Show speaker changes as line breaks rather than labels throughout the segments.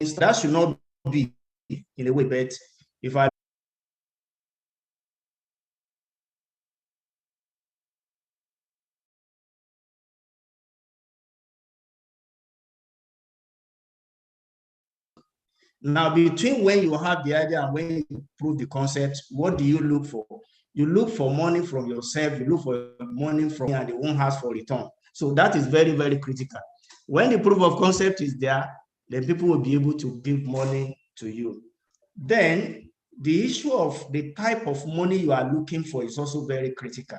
that should not be in a way, but if I now, between when you have the idea and when you prove the concept, what do you look for? You look for money from yourself, you look for money from and they won't ask for return. So that is very, very critical. When the proof of concept is there, then people will be able to give money to you. Then the issue of the type of money you are looking for is also very critical.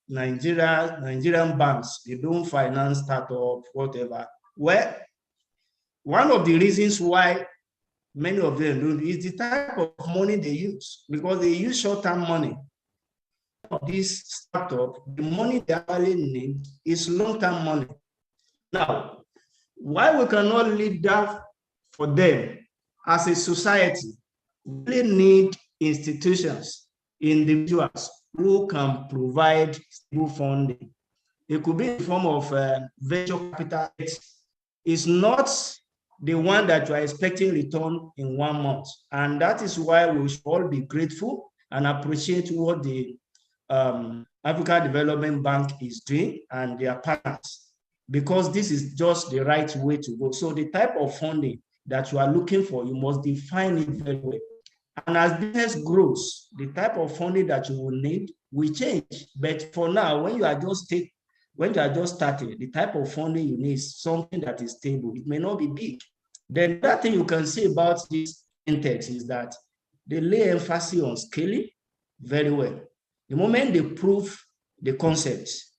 Nigerian banks, they don't finance startup, whatever. Well, one of the reasons why many of them do is the type of money they use, because they use short-term money. This startup, the money they actually need is long-term money. Now, why we cannot lead that for them as a society, we really need institutions, individuals who can provide stable funding. It could be in the form of venture capital. It's not the one that you are expecting return in 1 month. And that is why we should all be grateful and appreciate what the Africa Development Bank is doing and their partners, because this is just the right way to go. So the type of funding that you are looking for, you must define it very well. And as business grows, the type of funding that you will need will change. But for now, when you are just starting, the type of funding you need is something that is stable. It may not be big. Then that thing you can say about this index is that they lay emphasis on scaling very well. The moment they prove the concepts,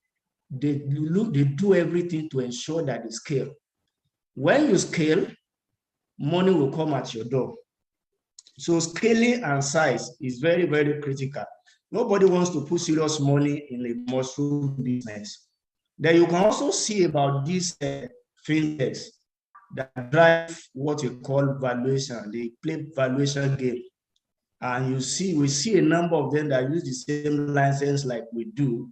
they do everything to ensure that they scale. When you scale, money will come at your door. So scaling and size is very, very critical. Nobody wants to put serious money in a mushroom business. Then you can also see about these fintechs that drive what you call valuation. They play valuation game. And we see a number of them that use the same license like we do.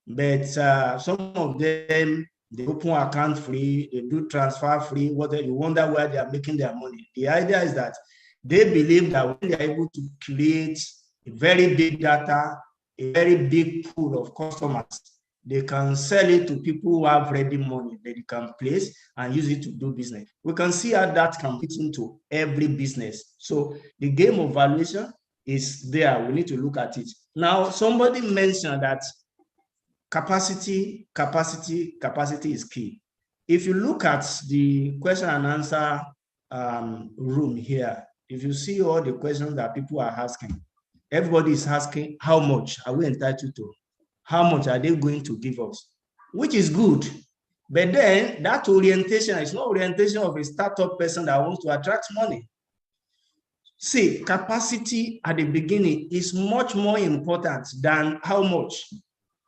But some of them, they open account free, they do transfer free, whatever. You wonder where they are making their money. The idea is that they believe that when they are able to create a very big data, a very big pool of customers, they can sell it to people who have ready money that they can place and use it to do business. We can see how that can fit into every business. So the game of valuation is there. We need to look at it. Now, somebody mentioned that capacity is key. If you look at the question and answer room here, if you see all the questions that people are asking, everybody is asking, how much are we entitled to? How much are they going to give us? Which is good. But then that orientation is not orientation of a startup person that wants to attract money. See, capacity at the beginning is much more important than how much,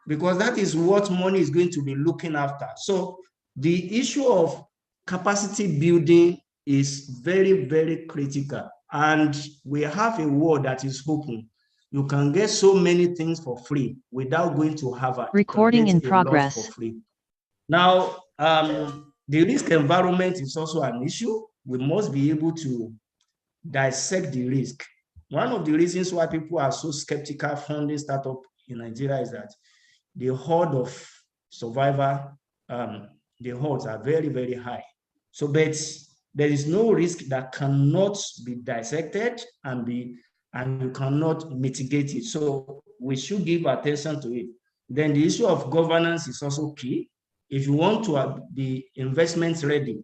because that is what money is going to be looking after. So the issue of capacity building is very, very critical. And we have a world that is open. You can get so many things for free without going to Harvard.
Recording in progress.
For free. Now, the risk environment is also an issue. We must be able to dissect the risk. One of the reasons why people are so skeptical funding startup in Nigeria is that the horde of survivor, the odds are very, very high. So, but there is no risk that cannot be dissected and you cannot mitigate it. So we should give attention to it. Then the issue of governance is also key. If you want to be investment ready,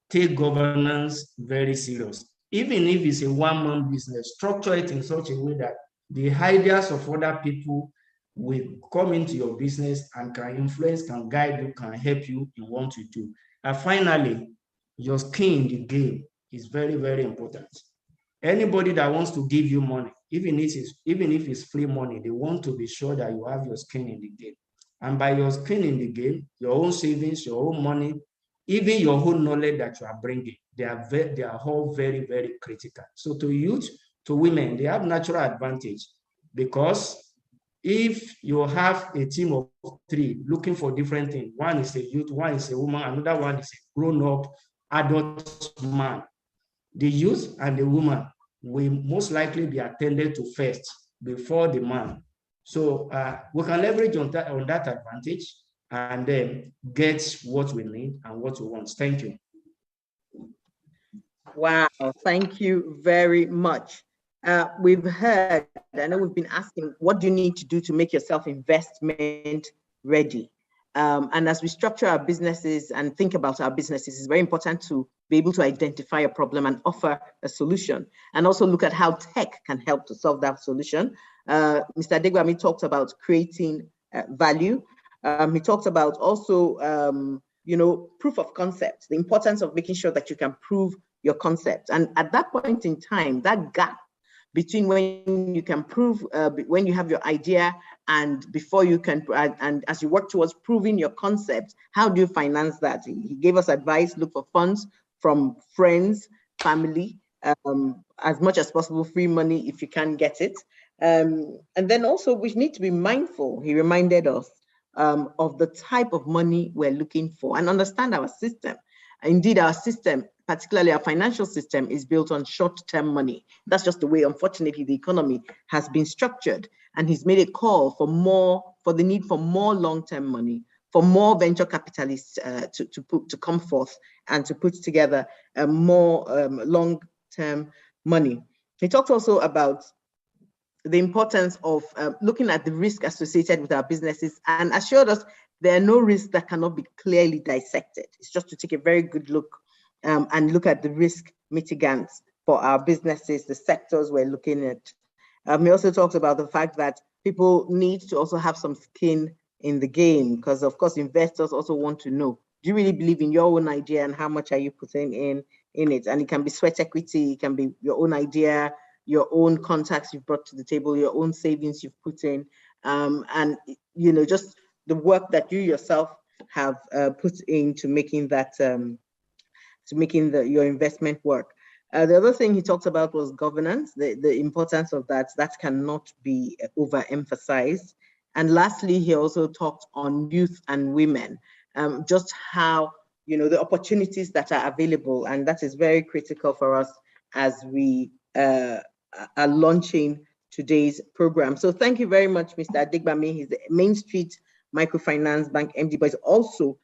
take governance very serious. Even if it's a one-man business, structure it in such a way that the ideas of other people will come into your business and can influence, can guide you, can help you in what you do. And finally, your skin in the game is very, very important. Anybody that wants to give you money, even if it's free money, they want to be sure that you have your skin in the game. And by your skin in the game, your own savings, your own money, even your own knowledge that you are bringing, they are all very, very critical. So to youth, to women, they have natural advantage, because if you have a team of 3 looking for different things, one is a youth, one is a woman, another one is a grown-up adult man, the youth and the woman will most likely be attended to first before the man. So we can leverage on that advantage and then get what we need and what we want. Thank you.
Wow, thank you very much. We've heard, I know we've been asking, what do you need to do to make yourself investment ready? And as we structure our businesses and think about our businesses, it's very important to be able to identify a problem and offer a solution, and also look at how tech can help to solve that solution. Mr. Adegbami talked about creating value. He talked about also, proof of concept, the importance of making sure that you can prove your concept. And at that point in time, that gap between when you can prove, when you have your idea and before you can, and as you work towards proving your concept, how do you finance that? He gave us advice: look for funds from friends, family, as much as possible, free money if you can get it. And then also we need to be mindful, he reminded us, of the type of money we're looking for and understand our system. Indeed, our system, particularly our financial system, is built on short-term money. That's just the way, unfortunately, the economy has been structured. And he's made a call for the need for more long-term money, for more venture capitalists to come forth and to put together more long-term money. He talked also about the importance of looking at the risk associated with our businesses and assured us there are no risks that cannot be clearly dissected. It's just to take a very good look and look at the risk mitigants for our businesses, the sectors we're looking at. We also talked about the fact that people need to also have some skin in the game, because of course investors also want to know, do you really believe in your own idea and how much are you putting in it? And it can be sweat equity, it can be your own idea, your own contacts you've brought to the table, your own savings you've put in, and just the work that you yourself have put into making that, your investment work. The other thing he talked about was governance, the importance of that cannot be overemphasized. And lastly, he also talked on youth and women, just how, the opportunities that are available, and that is very critical for us as we are launching today's program. So thank you very much, Mr. Adegbami. He's the Main Street Microfinance Bank MD, but also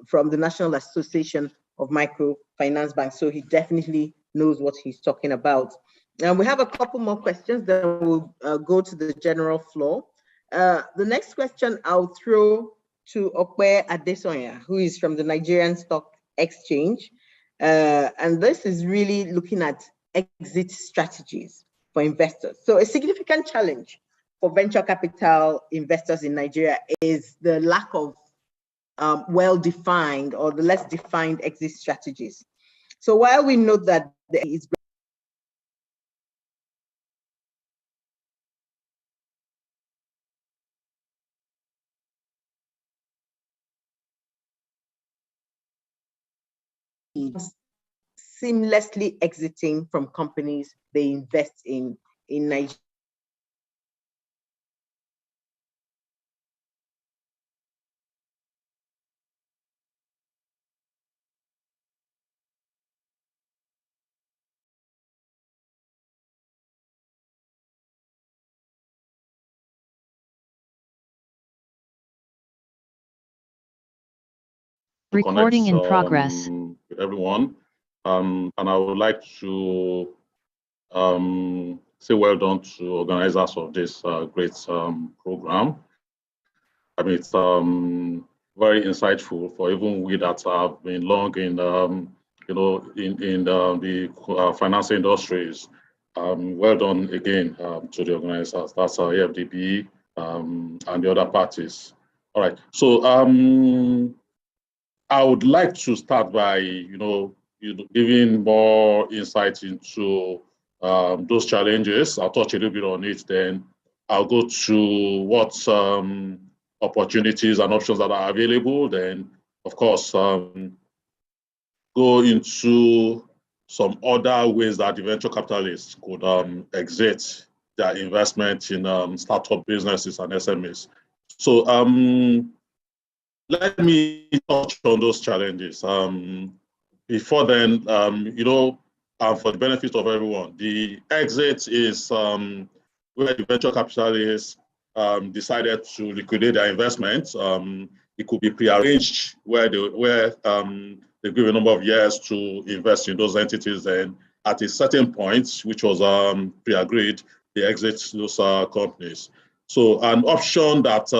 from the National Association of Microfinance Banks. So he definitely knows what he's talking about. And we have a couple more questions, then we'll go to the general floor. The next question I'll throw to Okwe Adesonya, who is from the Nigerian Stock Exchange. And this is really looking at exit strategies for investors. So a significant challenge for venture capital investors in Nigeria is the lack of well-defined or the less defined exit strategies. So while we know that there is seamlessly exiting from companies they invest in Nigeria.
Recording in progress. Everyone, and I would like to say well done to organizers of this great program. I mean, it's very insightful for even we that have been long in the financial industries. Well done again to the organizers. That's our AFDB and the other parties. All right. So I would like to start by giving more insight into those challenges. I'll touch a little bit on it, then I'll go to what opportunities and options that are available. Then, of course, go into some other ways that the venture capitalists could exit their investment in startup businesses and SMEs. So let me touch on those challenges. Before then, and for the benefit of everyone. The exit is where the venture capitalists decided to liquidate their investment. It could be prearranged where they give a number of years to invest in those entities, and at a certain point, which was pre-agreed, they exit those companies. So an option that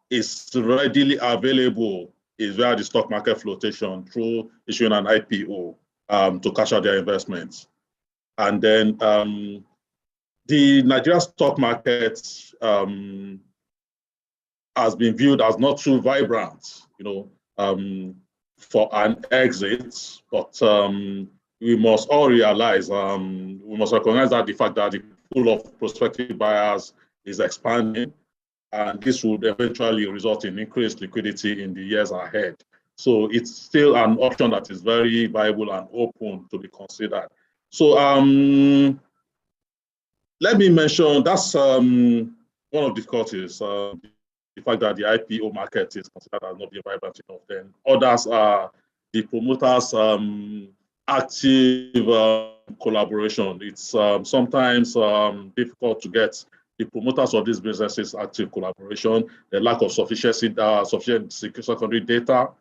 is readily available is via the stock market flotation through issuing an IPO to cash out their investments. And then the Nigeria stock market has been viewed as not too vibrant, for an exit, but we must all realize, we must recognize that the fact that the pool of prospective buyers is expanding, and this would eventually result in increased liquidity in the years ahead. So it's still an option that is very viable and open to be considered. So let me mention, that's one of the difficulties, the fact that the IPO market is considered as not being vibrant enough. Then others are the promoters' active collaboration. It's sometimes difficult to get the promoters of these businesses active collaboration, the lack of sufficient secondary data.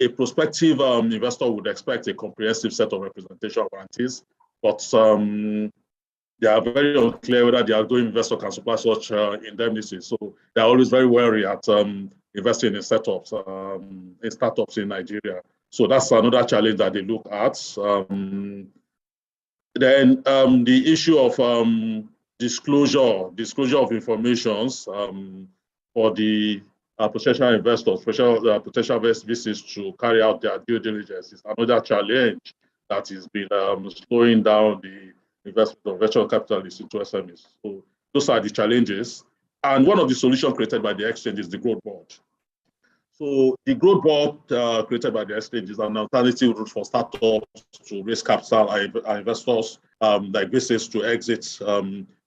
A prospective investor would expect a comprehensive set of representation guarantees, but they are very unclear whether the outgoing investor can supply such indemnities. So they're always very wary at investing in startups in Nigeria. So that's another challenge that they look at. Then the issue of disclosure of information for the potential investors, potential VCs to carry out their due diligence is another challenge that has been slowing down the investment of venture capitalists into SMEs. So those are the challenges. And one of the solutions created by the exchange is the growth board. So the growth board created by the exchange is an alternative route for startups to raise capital and investors like VCs to exit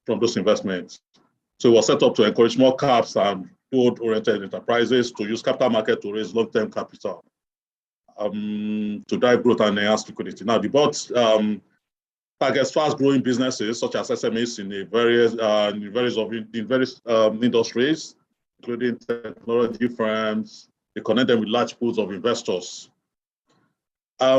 from those investments. So it was set up to encourage more caps and growth-oriented enterprises to use capital market to raise long-term capital to drive growth and enhance liquidity. Now, the board targets fast-growing businesses such as SMEs in various industries, including technology firms. They connect them with large pools of investors. I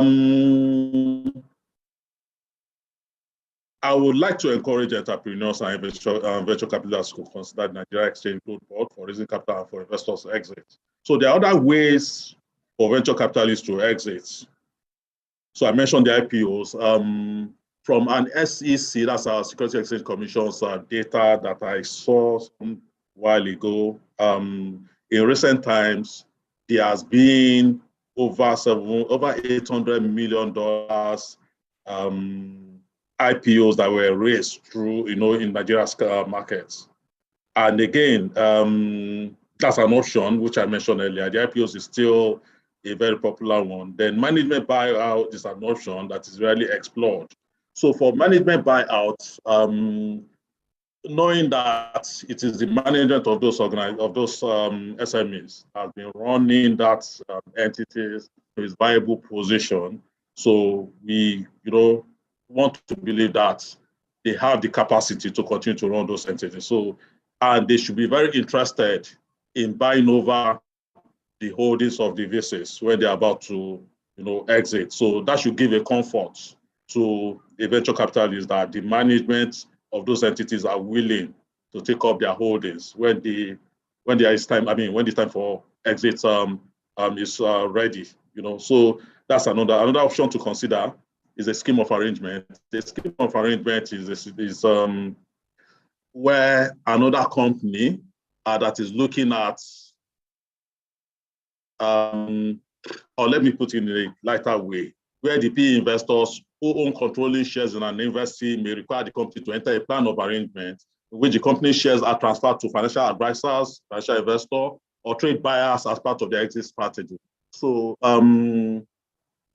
would like to encourage entrepreneurs and venture capitalists to consider the Nigeria Exchange Growth Board for raising capital and for investors to exit. So there are other ways for venture capitalists to exit. So I mentioned the IPOs. From an SEC, that's our Security Exchange Commission's data that I saw some while ago. In recent times, there has been over $800 million IPOs that were raised through, in Nigeria's markets. And again, that's an option which I mentioned earlier. The IPOs is still a very popular one. Then management buyout is an option that is rarely explored. So for management buyout, knowing that it is the management of those SMEs has been running that entities to its viable position. So we, want to believe that they have the capacity to continue to run those entities. So, and they should be very interested in buying over the holdings of the VCs when they're about to, exit. So that should give a comfort to a venture capitalist that the management of those entities are willing to take up their holdings when the time for exit is ready. So that's another option to consider. Is a scheme of arrangement. The scheme of arrangement is where another company that is looking at, or let me put it in a lighter way, where the PE investors who own controlling shares in an investee may require the company to enter a plan of arrangement in which the company shares are transferred to financial advisors, financial investor, or trade buyers as part of their exit strategy. So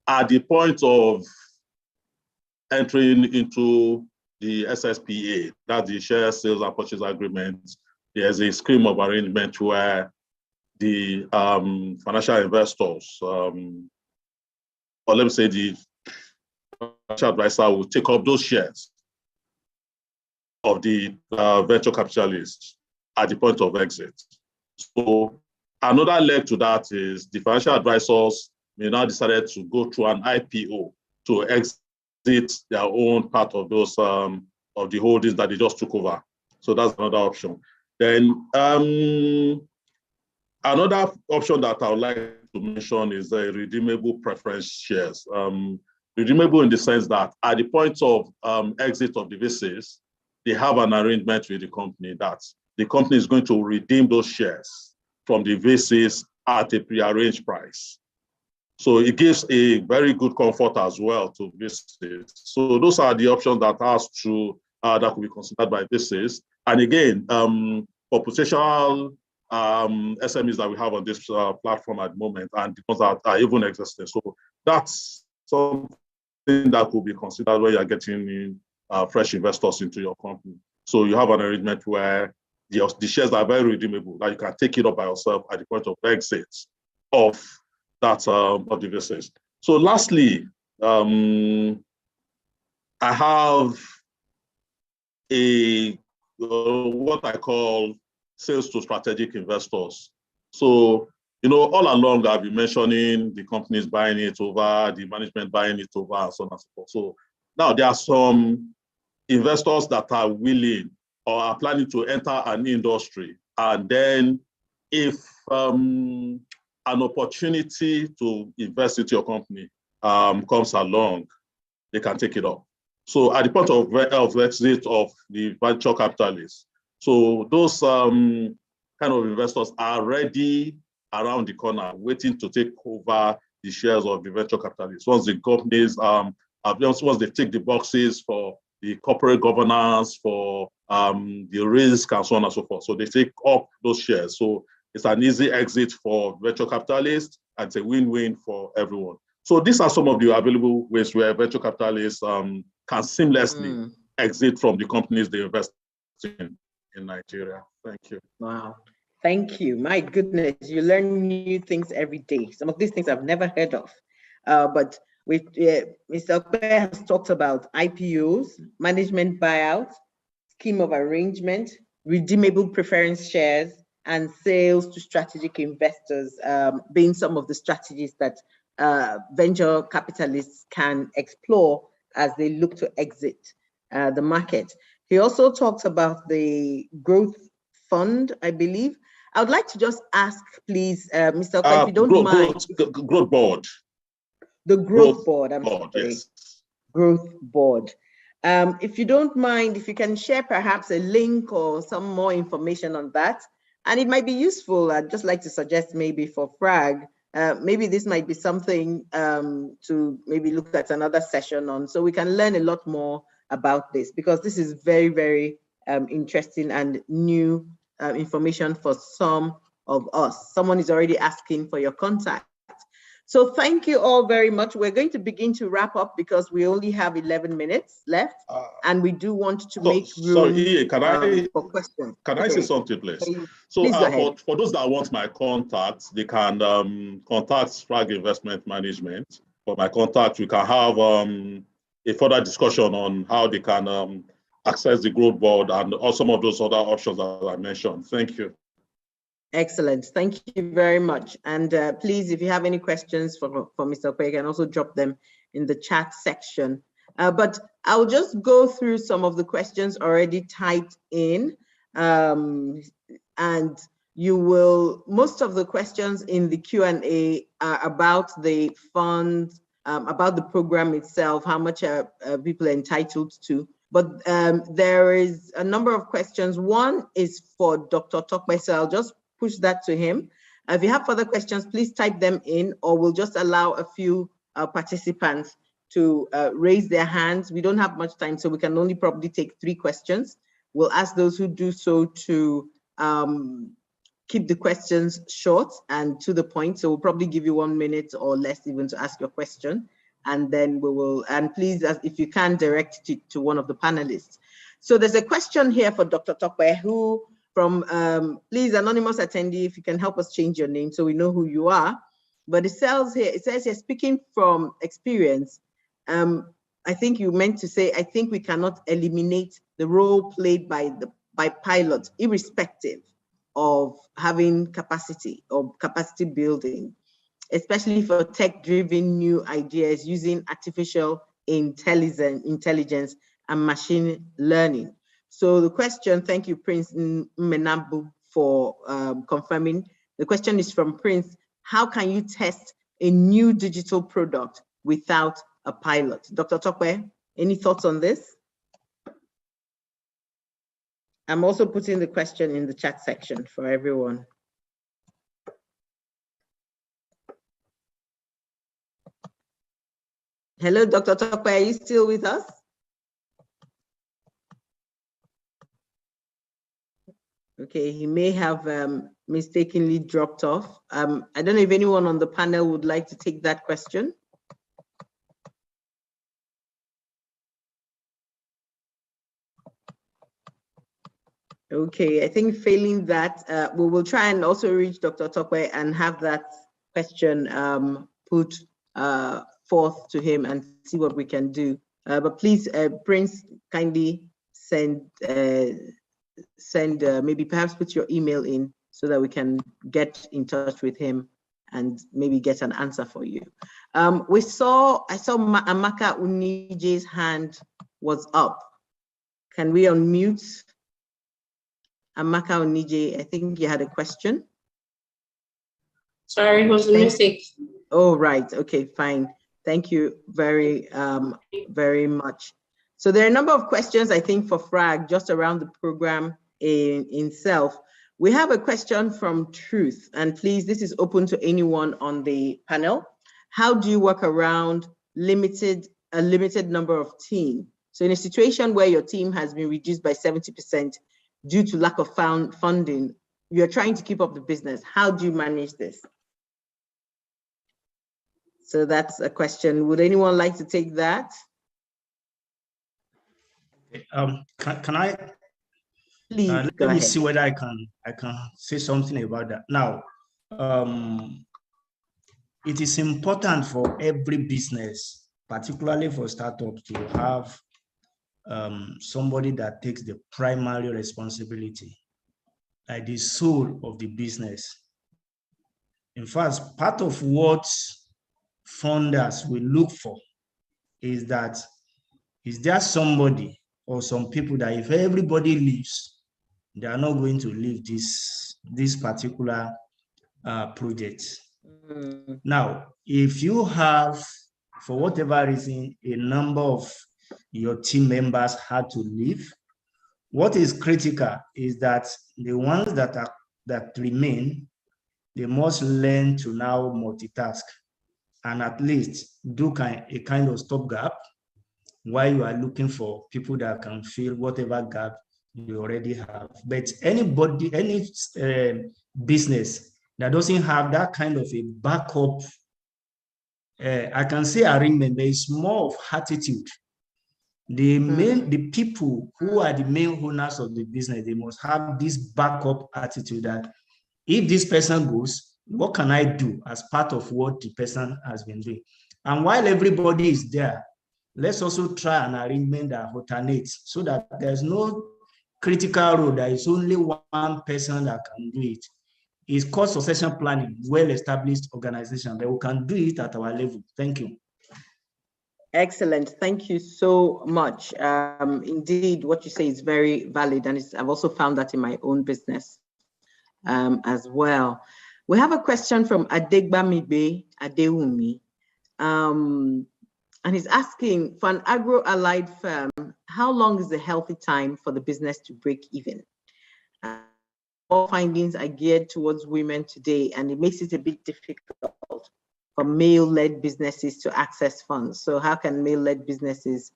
at the point of entering into the SSPA, that's the share sales and purchase agreement, there's a scheme of arrangement where the financial investors, or let me say the financial advisor will take up those shares of the venture capitalists at the point of exit. So another leg to that is the financial advisors may now decided to go through an IPO to exit their own part of those of the holdings that they just took over. So that's another option. Then another option that I would like to mention is the redeemable preference shares. Redeemable in the sense that at the point of exit of the VCs, they have an arrangement with the company that the company is going to redeem those shares from the VCs at a prearranged price. So it gives a very good comfort as well to VCs. So those are the options that that could be considered by VCs. And again, for potential SMEs that we have on this platform at the moment, and the ones that are even existing. So that's something that could be considered when you're getting in fresh investors into your company. So you have an arrangement where the shares are very redeemable, that you can take it up by yourself at the point of exit of that of the VCs. So lastly, I have what I call sales to strategic investors. So, all along I've been mentioning the companies buying it over, the management buying it over, and so on and so forth. So now there are some investors that are willing or are planning to enter an industry, and then if an opportunity to invest into your company comes along, they can take it up. So at the point of exit of the venture capitalists, so those kind of investors are ready around the corner, waiting to take over the shares of the venture capitalists. Once the companies, once they tick the boxes for the corporate governance, for the risk, and so on and so forth. So they take up those shares. So it's an easy exit for venture capitalists, and it's a win-win for everyone. So these are some of the available ways where venture capitalists can seamlessly exit from the companies they invest in Nigeria. Thank you.
Wow. Thank you. My goodness, you learn new things every day. Some of these things I've never heard of. But Mr. Okpe has talked about IPOs, management buyouts, scheme of arrangement, redeemable preference shares, and sales to strategic investors, being some of the strategies that venture capitalists can explore as they look to exit the market. He also talks about the growth fund, I believe. I would like to just ask, please, Mr. Okpe, if you don't mind.
Growth board.
The growth board, I'm sorry.
Yes.
Growth board. If you don't mind, if you can share perhaps a link or some more information on that, and it might be useful. I'd just like to suggest maybe for FRAGG, maybe this might be something to maybe look at another session on, so we can learn a lot more about this, because this is very, very interesting and new information for some of us. Someone is already asking for your contact. So thank you all very much. We're going to begin to wrap up because we only have 11 minutes left, and we do want to make room for questions.
Can I say something, please? So
please
for those that want my contact, they can contact FRAGG Investment Management. For my contact, we can have a further discussion on how they can access the growth board and all some of those other options that I mentioned. Thank you.
Excellent. Thank you very much. And please, if you have any questions for Mr. Okpe, you can also drop them in the chat section. But I'll just go through some of the questions already typed in. And you will, most of the questions in the Q&A are about the funds, about the program itself, how much are people entitled to. But there is a number of questions. One is for Dr. Tokpe, so I'll just push that to him. If you have further questions, please type them in, or we'll just allow a few participants to raise their hands. We don't have much time, so we can only probably take 3 questions. We'll ask those who do so to keep the questions short and to the point. So we'll probably give you 1 minute or less even to ask your question. And then we will, and please, if you can, direct it to one of the panelists. So there's a question here for Dr. Tokpe, who from, please, anonymous attendee, if you can help us change your name so we know who you are. But it says here, speaking from experience, I think you meant to say, I think we cannot eliminate the role played by pilots, irrespective of having capacity or capacity building, especially for tech-driven new ideas using artificial intelligence and machine learning. So the question, thank you, Prince Menabu, for confirming. The question is from Prince: how can you test a new digital product without a pilot? Dr. Tokwe, any thoughts on this? I'm also putting the question in the chat section for everyone. Hello, Dr. Tokwe, are you still with us? Okay, he may have mistakenly dropped off. I don't know if anyone on the panel would like to take that question. Okay, I think failing that, we will try and also reach Dr. Tokwe and have that question put forth to him and see what we can do. But please, Prince, kindly send maybe perhaps put your email in so that we can get in touch with him and maybe get an answer for you. I saw Amaka Unije's hand was up. Can we unmute? Amaka Unije, I think you had a question.
Sorry, it was a mistake.
Oh, right. Okay, fine. Thank you very, very much. So there are a number of questions, I think, for FRAGG just around the program in itself. We have a question from Truth, and please, this is open to anyone on the panel. How do you work around a limited number of team? So in a situation where your team has been reduced by 70% due to lack of funding, you're trying to keep up the business. How do you manage this? So that's a question. Would anyone like to take that?
Can I?
Please
let
go
me
ahead.
see whether I can say something about that. Now, it is important for every business, particularly for startups, to have somebody that takes the primary responsibility, like the soul of the business. In fact, part of what funders will look for is that, is there somebody or some people that if everybody leaves, they are not going to leave this particular project. Now, if you have, for whatever reason, a number of your team members had to leave, what is critical is that the ones that remain, they must learn to now multitask and at least do a kind of stopgap while you are looking for people that can fill whatever gap you already have. But any business that doesn't have that kind of a backup, I can say arrangement, there is more of attitude. The people who are the main owners of the business, they must have this backup attitude that if this person goes, what can I do as part of what the person has been doing? And while everybody is there, let's also try an arrangement that alternates so that there's no critical role. There is only one person that can do it. It's called succession planning, well-established organization, but we can do it at our level. Thank you.
Excellent. Thank you so much. Indeed, what you say is very valid, and I've also found that in my own business as well. We have a question from Adegbamibe Adewumi, and he's asking, for an agro-allied firm, how long is the healthy time for the business to break even? All findings are geared towards women today, and it makes it a bit difficult for male-led businesses to access funds. So how can male-led businesses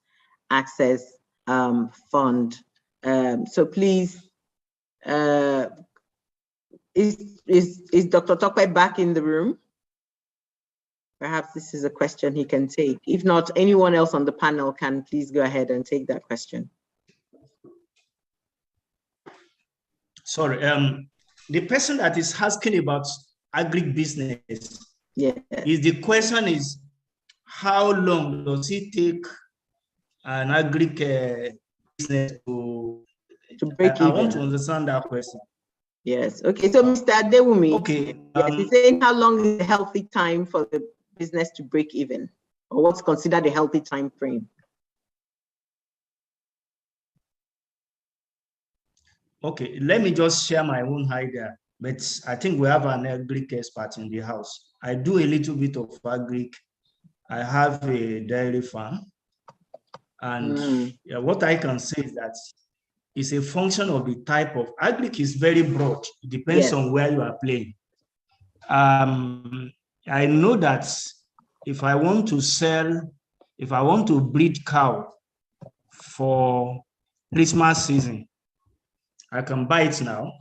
access fund? So please, is Dr. Tokwe back in the room? Perhaps this is a question he can take. If not, anyone else on the panel can please go ahead and take that question.
Sorry, the person that is asking about agribusiness,
yeah,
the question is, how long does it take an agri business to
break even?
I want to understand that question.
Yes. Okay. So, Mr. Adewumi,
okay,
yes, he's saying how long is a healthy time for the business to break even, or what's considered a healthy time frame?
Okay, let me just share my own idea, but I think we have an agric expert in the house. I do a little bit of agric. I have a dairy farm, and what I can say is that it's a function of the type of agric is very broad. It depends on where you are playing. I know that if I want to breed cow for Christmas season, I can buy it now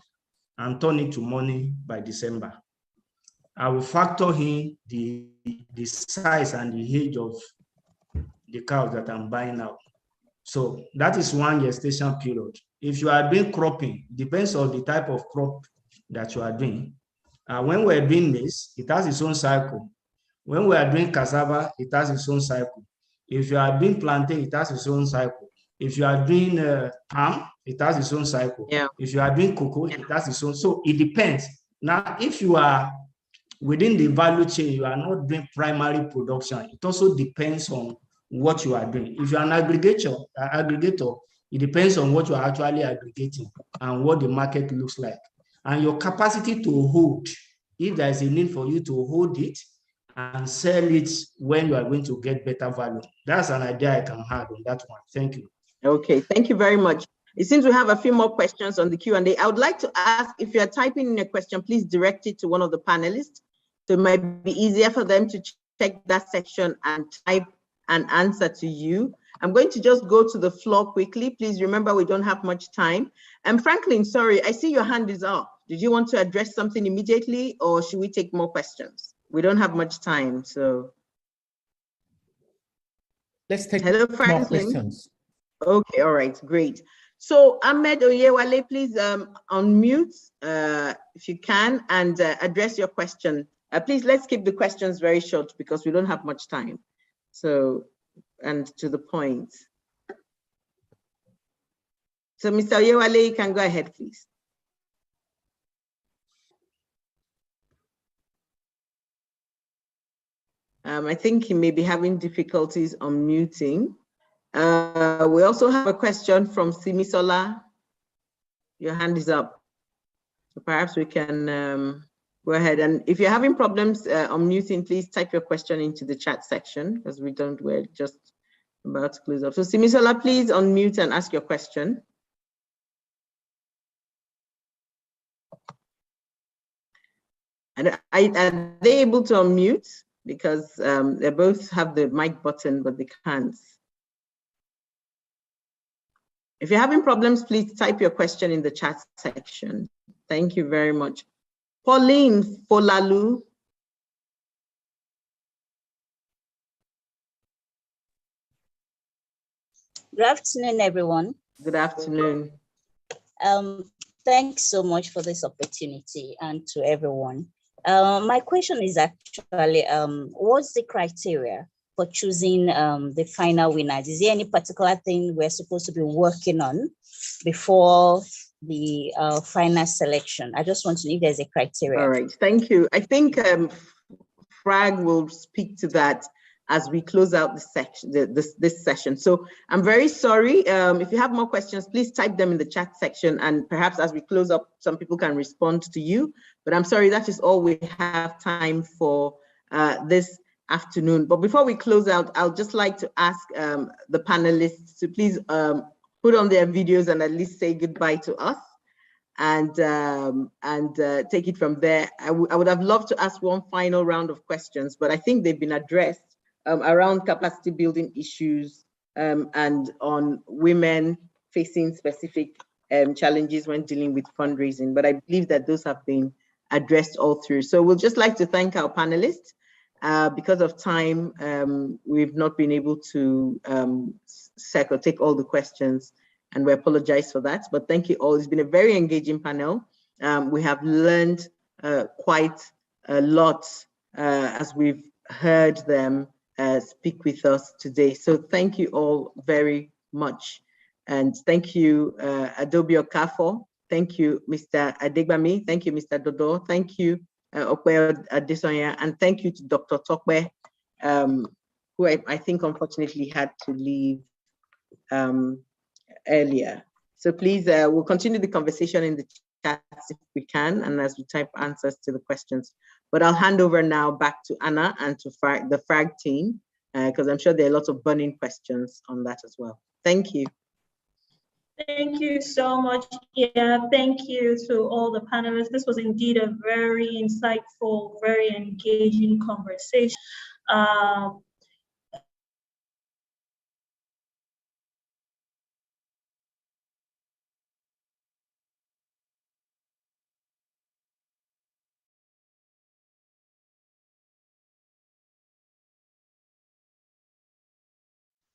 and turn it to money by December. I will factor in the size and the age of the cows that I'm buying now. So that is one gestation period. If you are doing cropping, depends on the type of crop that you are doing. When we're doing maize, it has its own cycle. When we are doing cassava, it has its own cycle. If you are doing plantain, it has its own cycle. If you are doing palm, it has its own cycle.
Yeah.
If you are doing cocoa, it has its own. So it depends. Now, if you are within the value chain, you are not doing primary production. It also depends on what you are doing. If you are an aggregator, it depends on what you are actually aggregating and what the market looks like. And your capacity to hold, if there is a need for you to hold it and sell it when you are going to get better value. That's an idea I can have on that one. Thank you.
Okay, thank you very much. It seems we have a few more questions on the Q&A. I would like to ask, if you are typing in a question, please direct it to one of the panelists. So it might be easier for them to check that section and type an answer to you. I'm going to just go to the floor quickly. Please remember, we don't have much time. And Franklin, sorry, I see your hand is up. Did you want to address something immediately, or should we take more questions? We don't have much time, so.
Let's take
more
questions.
Okay, all right, great. So Ahmed Oyewale, please unmute if you can and address your question. Please, let's keep the questions very short because we don't have much time. So, and to the point. So Mr. Oyewale, you can go ahead, please. I think he may be having difficulties unmuting. We also have a question from Simisola. Your hand is up. So perhaps we can go ahead. And if you're having problems unmuting, please type your question into the chat section because we're just about to close up. So Simisola, please unmute and ask your question. And are they able to unmute? Because they both have the mic button, but they can't. If you're having problems, please type your question in the chat section. Thank you very much. Pauline Folalu.
Good afternoon, everyone.
Good afternoon.
Thanks so much for this opportunity and to everyone. My question is actually, what's the criteria for choosing the final winners? Is there any particular thing we're supposed to be working on before the final selection? I just want to know if there's a criteria.
All right, thank you. I think FRAGG will speak to that as we close out the section, this session. So I'm very sorry. If you have more questions, please type them in the chat section, and perhaps as we close up, some people can respond to you. But I'm sorry, that is all we have time for this afternoon. But before we close out, I'll just like to ask the panelists to please put on their videos and at least say goodbye to us, and take it from there. I would have loved to ask one final round of questions, but I think they've been addressed around capacity building issues and on women facing specific challenges when dealing with fundraising. But I believe that those have been addressed all through. So we'll just like to thank our panelists. Because of time, we've not been able to take all the questions, and we apologize for that. But thank you all. It's been a very engaging panel. We have learned quite a lot as we've heard them speak with us today. So thank you all very much. And thank you, Adobe Okafor. Thank you, Mr. Adegbami. Thank you, Mr. Dodo. Thank you, Okwe Adesonya. And thank you to Dr. Tokwe, who I think unfortunately had to leave earlier. So please, we'll continue the conversation in the chat if we can, and as we type answers to the questions. But I'll hand over now back to Anna and to the FRAGG team, because I'm sure there are lots of burning questions on that as well. Thank you.
Thank you so much. Yeah, thank you to all the panelists. This was indeed a very insightful, very engaging conversation.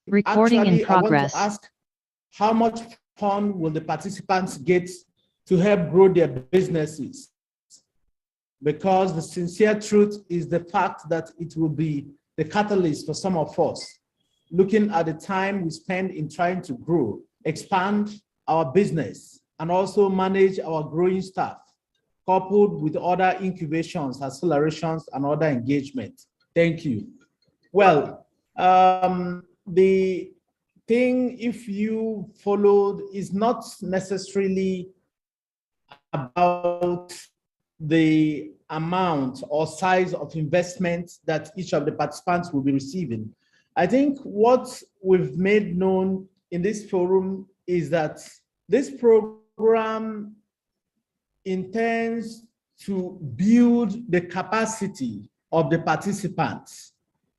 Recording in progress.
I want to ask, how much fund will the participants get to help grow their businesses? Because the sincere truth is the fact that it will be the catalyst for some of us, looking at the time we spend in trying to grow, expand our business, and also manage our growing staff, coupled with other incubations, accelerations, and other engagement. Thank you. Well, the thing, if you followed, is not necessarily about the amount or size of investment that each of the participants will be receiving. I think what we've made known in this forum is that this program intends to build the capacity of the participants,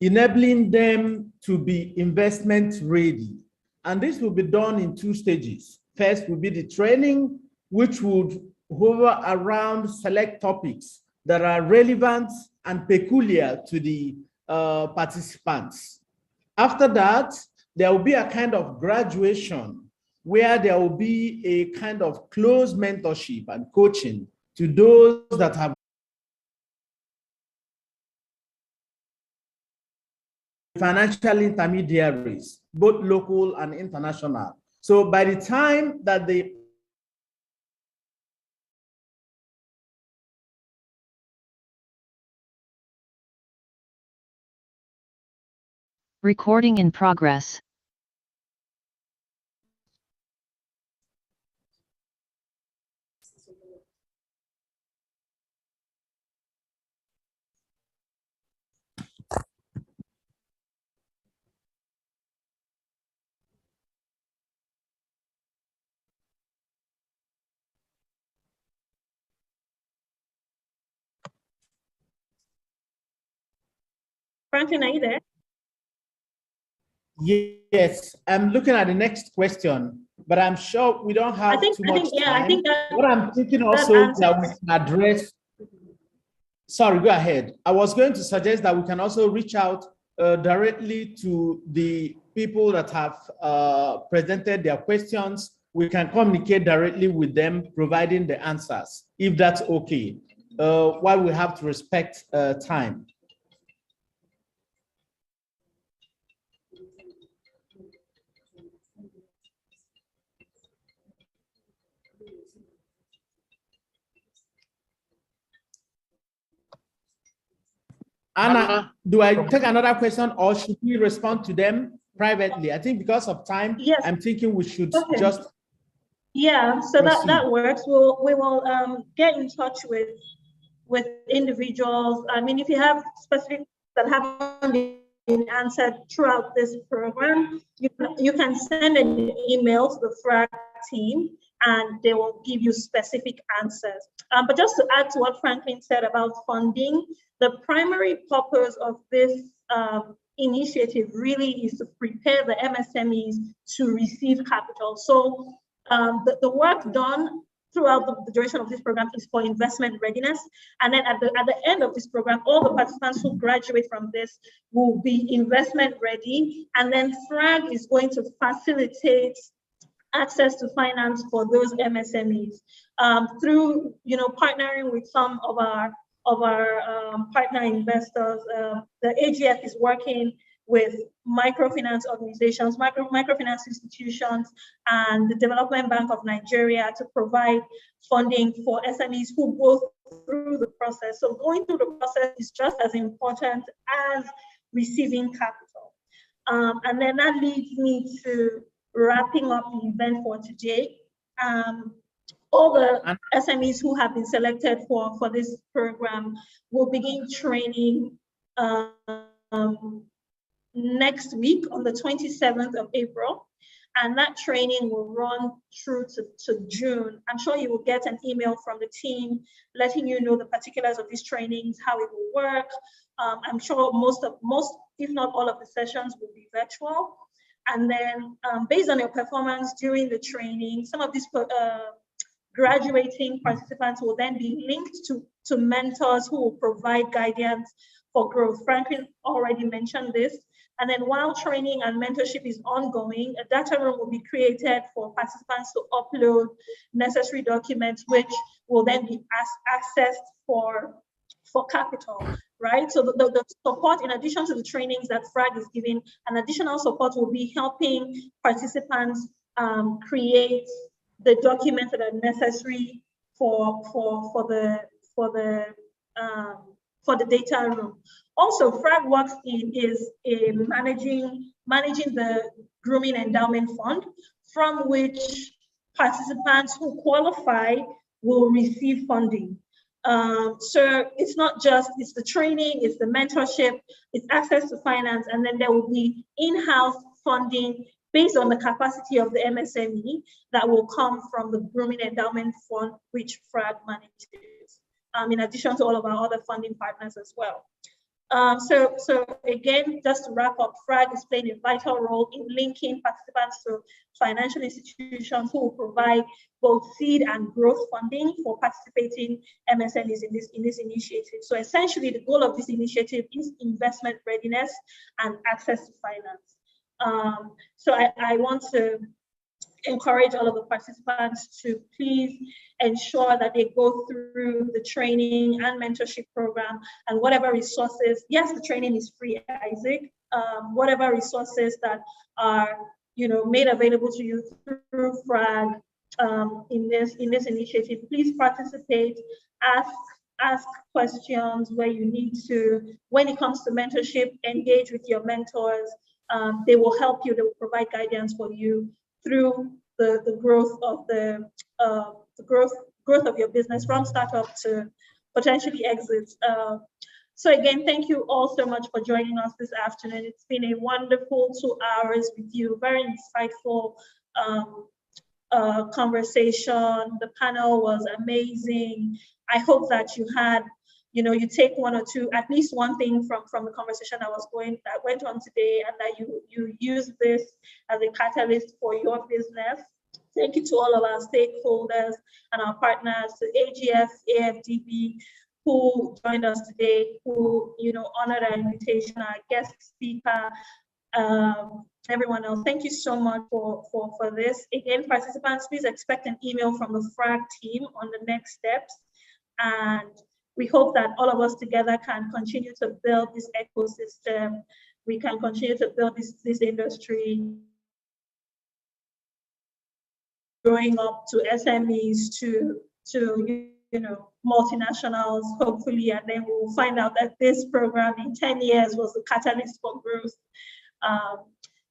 enabling them to be investment ready. And this will be done in 2 stages. First will be the training, which would hover around select topics that are relevant and peculiar to the participants. After that, there will be a kind of graduation where there will be a kind of close mentorship and coaching to those that have financial intermediaries, both local and international. So by the time that the
Recording in progress.
Franklin, are you there?
Yes, I'm looking at the next question, but I'm sure we don't have too much time.
I think that,
what I'm thinking also that we can address, sorry, go ahead. I was going to suggest that we can also reach out directly to the people that have presented their questions. We can communicate directly with them, providing the answers, if that's okay, while we have to respect time. Anna, do I take another question or should we respond to them privately? I think because of time, yes. I'm thinking we should just.
Yeah, so that works. We will get in touch with individuals. I mean, if you have specific that haven't been answered throughout this program, you can send an email to the FRAGG team and they will give you specific answers. But just to add to what Franklin said about funding, the primary purpose of this initiative really is to prepare the MSMEs to receive capital. So the work done throughout the duration of this program is for investment readiness. And then at the end of this program, all the participants who graduate from this will be investment ready. And then FRAGG is going to facilitate access to finance for those MSMEs through, partnering with some of our partner investors. The AGF is working with microfinance organizations, microfinance institutions, and the Development Bank of Nigeria to provide funding for SMEs who go through the process. So going through the process is just as important as receiving capital. And then that leads me to wrapping up the event for today. All the SMEs who have been selected for this program will begin training next week on the 27th of April. And that training will run through to June. I'm sure you will get an email from the team letting you know the particulars of these trainings, how it will work. I'm sure most, if not all of the sessions will be virtual. And then based on your performance during the training, some of these graduating participants will then be linked to mentors who will provide guidance for growth. Franklin already mentioned this. And then while training and mentorship is ongoing, a data room will be created for participants to upload necessary documents, which will then be accessed for capital, right? So the support, in addition to the trainings that FRAGG is giving, an additional support will be helping participants create the documents that are necessary for the data room. Also, FRAGG works is managing the Grooming Endowment Fund, from which participants who qualify will receive funding. So it's not just, it's the training, it's the mentorship, it's access to finance, and then there will be in-house funding based on the capacity of the MSME that will come from the Grooming Endowment Fund, which FRAGG manages, in addition to all of our other funding partners as well. So again, just to wrap up, FRAGG is playing a vital role in linking participants to financial institutions who will provide both seed and growth funding for participating MSMEs in this initiative. So essentially, the goal of this initiative is investment readiness and access to finance. So I want to encourage all of the participants to please ensure that they go through the training and mentorship program, and whatever resources, yes, the training is free, Isaac, whatever resources that are made available to you through FRAGG in this initiative, please participate, ask questions where you need to. When it comes to mentorship, engage with your mentors. They will help you, they will provide guidance for you through the growth of the growth of your business from startup to potentially exit. So again, thank you all so much for joining us this afternoon. It's been a wonderful 2 hours with you, very insightful conversation. The panel was amazing. I hope that you had, you take one or two, at least one thing from the conversation that went on today, and that you use this as a catalyst for your business. Thank you to all of our stakeholders and our partners, to AGF, AFDB, who joined us today, who honored our invitation, our guest speaker, everyone else. Thank you so much for this. Again, participants, please expect an email from the FRAGG team on the next steps. And we hope that all of us together can continue to build this ecosystem. We can continue to build this industry, growing up to SMEs, to multinationals, hopefully, and then we'll find out that this program in 10 years was the catalyst for growth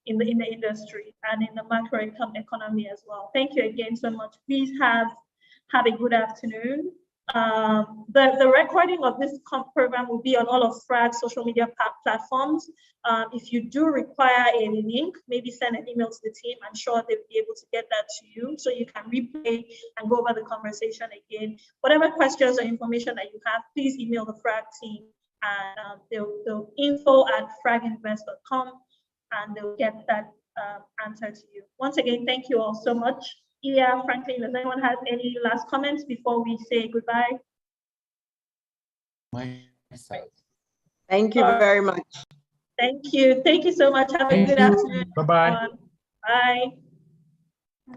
in the industry and in the macro economy as well. Thank you again so much. Please have a good afternoon. The recording of this program will be on all of FRAGG's social media platforms. If you do require a link, maybe send an email to the team. I'm sure they'll be able to get that to you so you can replay and go over the conversation again. Whatever questions or information that you have, please email the FRAGG team, and they'll info@fragginvest.com, and they'll get that answer to you. Once again, thank you all so much. Yeah, Franklin, does anyone have any last comments before we say goodbye?
Thank you very much.
Thank you. Thank you so much. Have a good afternoon.
Bye-bye.
Bye.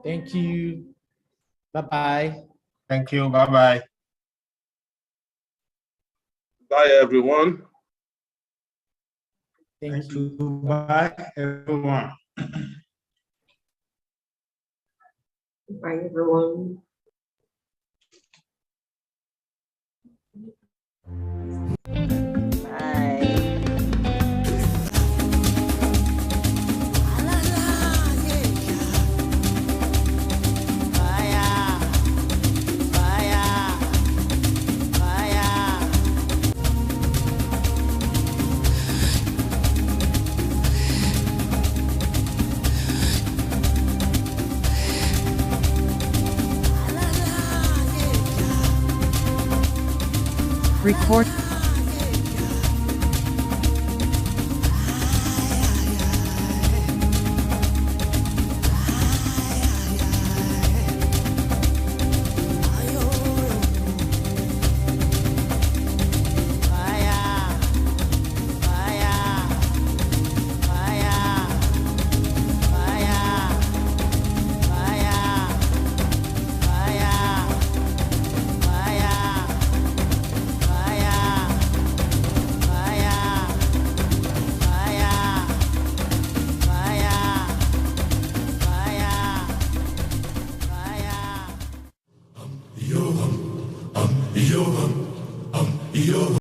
Thank you. Bye-bye.
Thank you. Bye-bye.
Bye, everyone.
Thank you.
Bye, everyone.
Bye, everyone.
Record.